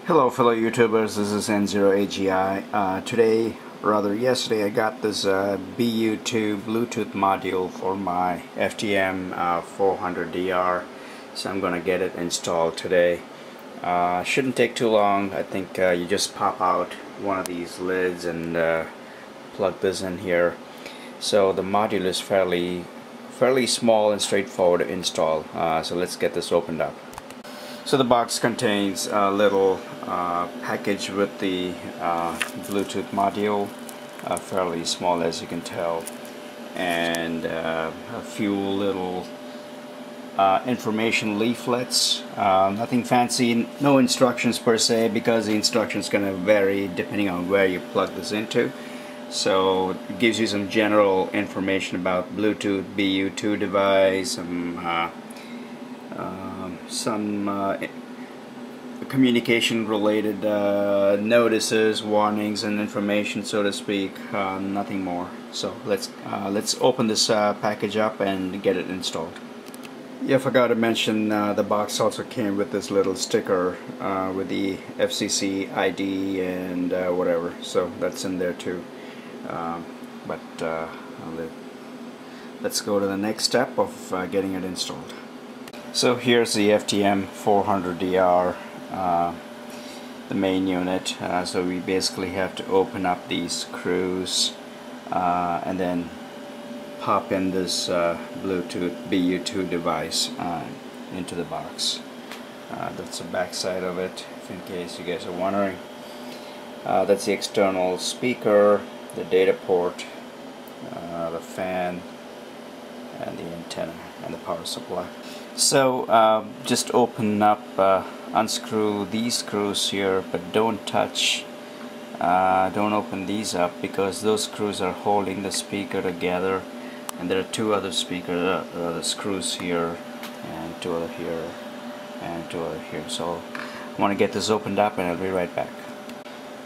Hello fellow YouTubers, this is N0AGI. Yesterday I got this BU-2 Bluetooth module for my FTM-400 DR, so I'm gonna get it installed today. Shouldn't take too long. I think you just pop out one of these lids and plug this in here. So the module is fairly small and straightforward to install, so let's get this opened up. So the box contains a little package with the Bluetooth module, fairly small as you can tell, and a few little information leaflets. Nothing fancy, no instructions per se, because the instructions going to vary depending on where you plug this into. So it gives you some general information about Bluetooth BU-2 device, some communication related notices, warnings and information, so to speak. Nothing more. So let's open this package up and get it installed. Yeah, I forgot to mention the box also came with this little sticker with the FCC ID and whatever, so that's in there too. Let's go to the next step of getting it installed. So here's the FTM-400 DR, the main unit. So we basically have to open up these screws and then pop in this Bluetooth BU-2 device into the box. That's the back side of it, if in case you guys are wondering. That's the external speaker, the data port, the fan, and the antenna and the power supply. So just open up, unscrew these screws here, but don't touch, don't open these up, because those screws are holding the speaker together, and there are two other screws here, and two other here, and two other here. So I want to get this opened up and I'll be right back.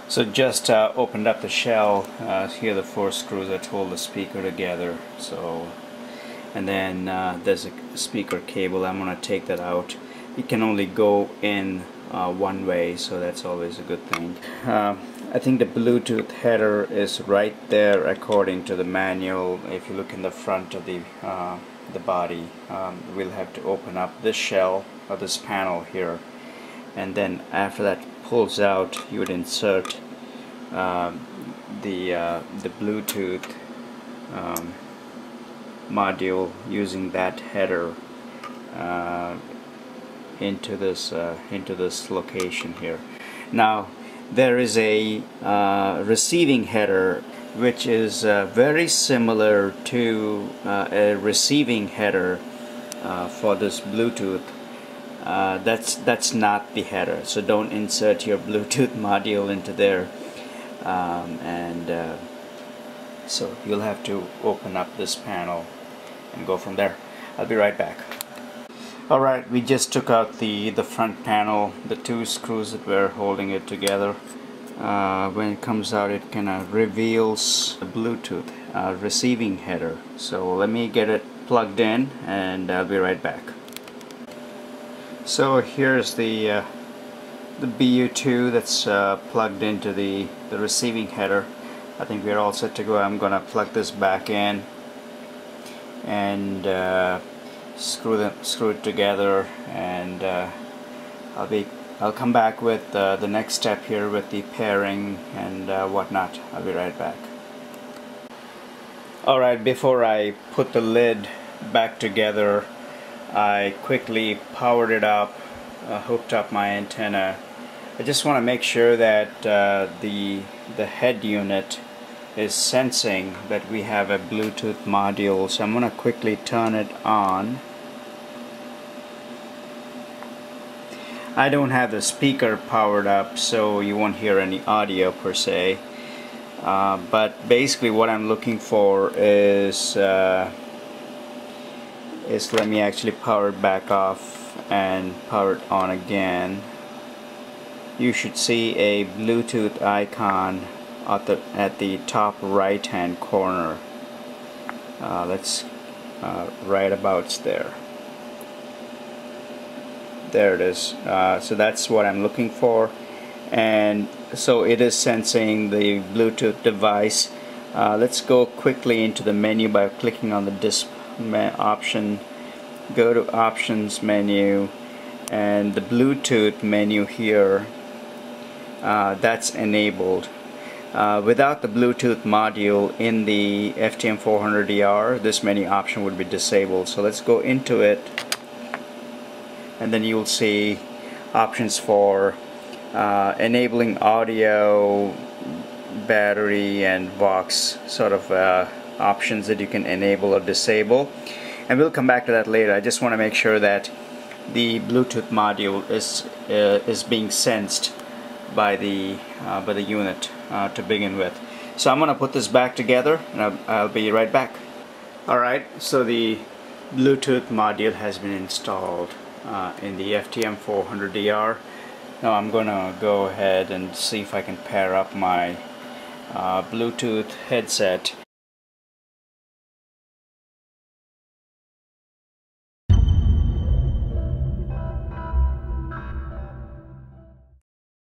So just opened up the shell. Here are the four screws that hold the speaker together. So, and then there's a speaker cable. I'm going to take that out. It can only go in one way, so that's always a good thing. I think the Bluetooth header is right there according to the manual. If you look in the front of the body, we'll have to open up this shell or this panel here, and then after that pulls out, you would insert the Bluetooth module using that header into this location here. Now there is a receiving header which is very similar to a receiving header for this Bluetooth. That's not the header, so don't insert your Bluetooth module into there, so you'll have to open up this panel and go from there. I'll be right back. Alright, we just took out the front panel, the two screws that were holding it together. When it comes out, it kind of reveals the Bluetooth receiving header. So let me get it plugged in and I'll be right back. So here's the BU-2 that's plugged into the receiving header. I think we're all set to go. I'm gonna plug this back in and screw it together, and I'll come back with the next step here with the pairing and whatnot. I'll be right back. Alright, before I put the lid back together, I quickly powered it up, hooked up my antenna. I just want to make sure that the head unit is sensing that we have a Bluetooth module, so I'm going to quickly turn it on. I don't have the speaker powered up, so you won't hear any audio per se, but basically what I'm looking for is let me actually power it back off and power it on again. You should see a Bluetooth icon at the top right hand corner. Let's right about there. There it is. So that's what I'm looking for. and so it is sensing the Bluetooth device. Let's go quickly into the menu by clicking on the disp option. Go to options menu, and the Bluetooth menu here, that's enabled. Without the Bluetooth module in the FTM-400 DR, this menu option would be disabled. So let's go into it, and then you'll see options for enabling audio, battery, and Vox sort of options that you can enable or disable, and we'll come back to that later. I just want to make sure that the Bluetooth module is being sensed by the unit to begin with. So I'm going to put this back together, and I'll be right back. Alright, so the Bluetooth module has been installed in the FTM-400 DR. Now I'm going to go ahead and see if I can pair up my Bluetooth headset.